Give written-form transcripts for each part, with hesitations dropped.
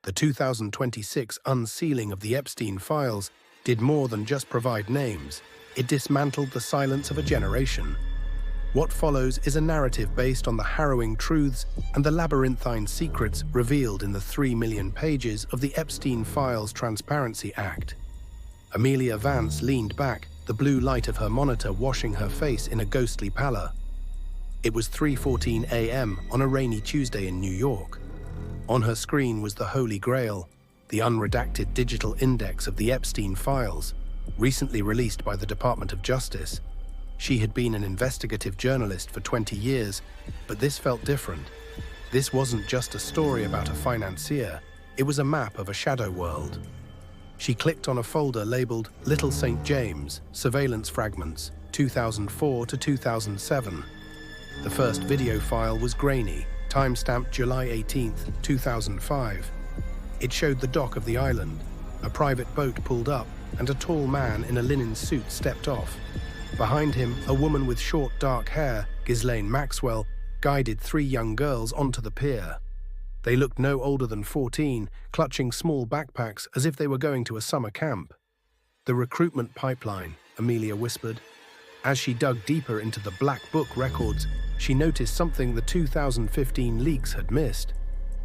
The 2026 unsealing of the Epstein Files did more than just provide names. It dismantled the silence of a generation. What follows is a narrative based on the harrowing truths and the labyrinthine secrets revealed in the 3 million pages of the Epstein Files Transparency Act. Amelia Vance leaned back, the blue light of her monitor washing her face in a ghostly pallor. It was 3:14 a.m. on a rainy Tuesday in New York. On her screen was the Holy Grail, the unredacted digital index of the Epstein Files, recently released by the Department of Justice. She had been an investigative journalist for 20 years, but this felt different. This wasn't just a story about a financier, it was a map of a shadow world. She clicked on a folder labeled Little St. James, Surveillance Fragments, 2004 to 2007. The first video file was grainy, timestamped July 18, 2005. It showed the dock of the island. A private boat pulled up, and a tall man in a linen suit stepped off. Behind him, a woman with short dark hair, Ghislaine Maxwell, guided 3 young girls onto the pier. They looked no older than 14, clutching small backpacks as if they were going to a summer camp. "The recruitment pipeline," Amelia whispered. As she dug deeper into the Black Book records, she noticed something the 2015 leaks had missed.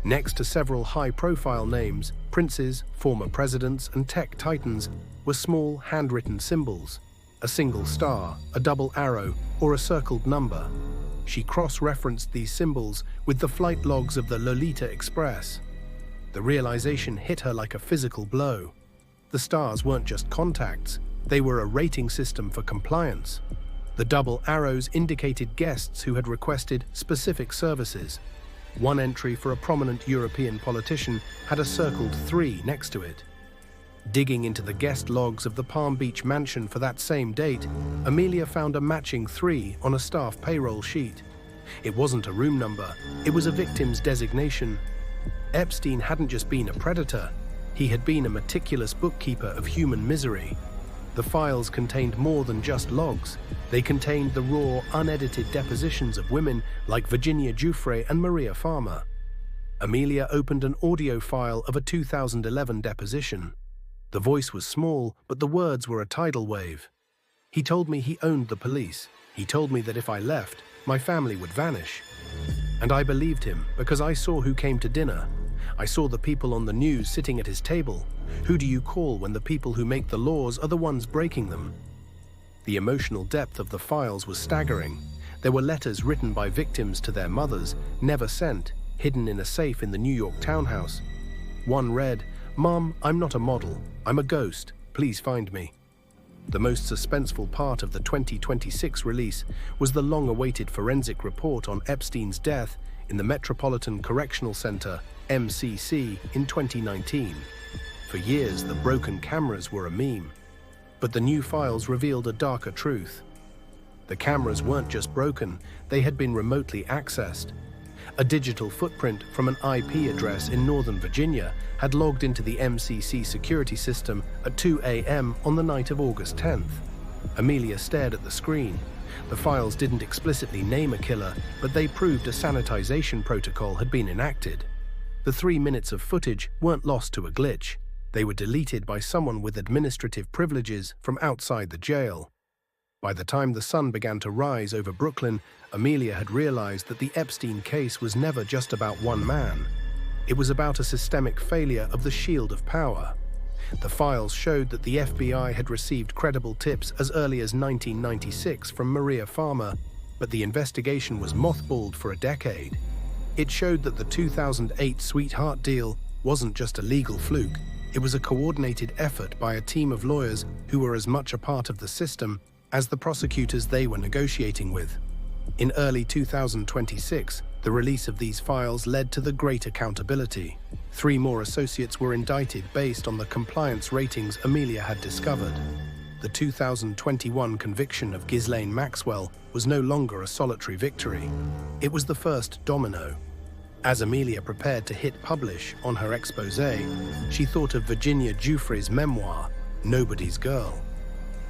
Next to several high-profile names, princes, former presidents, and tech titans, were small, handwritten symbols. A single star, a double arrow, or a circled number. She cross-referenced these symbols with the flight logs of the Lolita Express. The realization hit her like a physical blow. The stars weren't just contacts, they were a rating system for compliance. The double arrows indicated guests who had requested specific services. One entry for a prominent European politician had a circled 3 next to it. Digging into the guest logs of the Palm Beach mansion for that same date, Amelia found a matching 3 on a staff payroll sheet. It wasn't a room number, it was a victim's designation. Epstein hadn't just been a predator, he had been a meticulous bookkeeper of human misery. The files contained more than just logs. They contained the raw, unedited depositions of women like Virginia Giuffre and Maria Farmer. Amelia opened an audio file of a 2011 deposition. The voice was small, but the words were a tidal wave. "He told me he owned the police. He told me that if I left, my family would vanish. And I believed him because I saw who came to dinner. I saw the people on the news sitting at his table. Who do you call when the people who make the laws are the ones breaking them?" The emotional depth of the files was staggering. There were letters written by victims to their mothers, never sent, hidden in a safe in the New York townhouse. One read, "Mom, I'm not a model. I'm a ghost. Please find me." The most suspenseful part of the 2026 release was the long-awaited forensic report on Epstein's death in the Metropolitan Correctional Center, MCC, in 2019. For years, the broken cameras were a meme. But the new files revealed a darker truth. The cameras weren't just broken, they had been remotely accessed. A digital footprint from an IP address in Northern Virginia had logged into the MCC security system at 2 a.m. on the night of August 10th. Amelia stared at the screen. The files didn't explicitly name a killer, but they proved a sanitization protocol had been enacted. The 3 minutes of footage weren't lost to a glitch. They were deleted by someone with administrative privileges from outside the jail. By the time the sun began to rise over Brooklyn, Amelia had realized that the Epstein case was never just about one man. It was about a systemic failure of the shield of power. The files showed that the FBI had received credible tips as early as 1996 from Maria Farmer, but the investigation was mothballed for a decade. It showed that the 2008 Sweetheart deal wasn't just a legal fluke. It was a coordinated effort by a team of lawyers who were as much a part of the system as the prosecutors they were negotiating with. In early 2026, the release of these files led to the great accountability. 3 more associates were indicted based on the compliance ratings Amelia had discovered. The 2021 conviction of Ghislaine Maxwell was no longer a solitary victory. It was the first domino. As Amelia prepared to hit publish on her exposé, she thought of Virginia Giuffre's memoir, Nobody's Girl.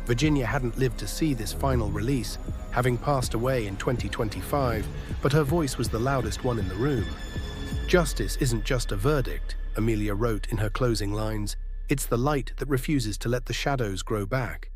Virginia hadn't lived to see this final release, having passed away in 2025, but her voice was the loudest one in the room. Justice isn't just a verdict, Amelia wrote in her closing lines. It's the light that refuses to let the shadows grow back.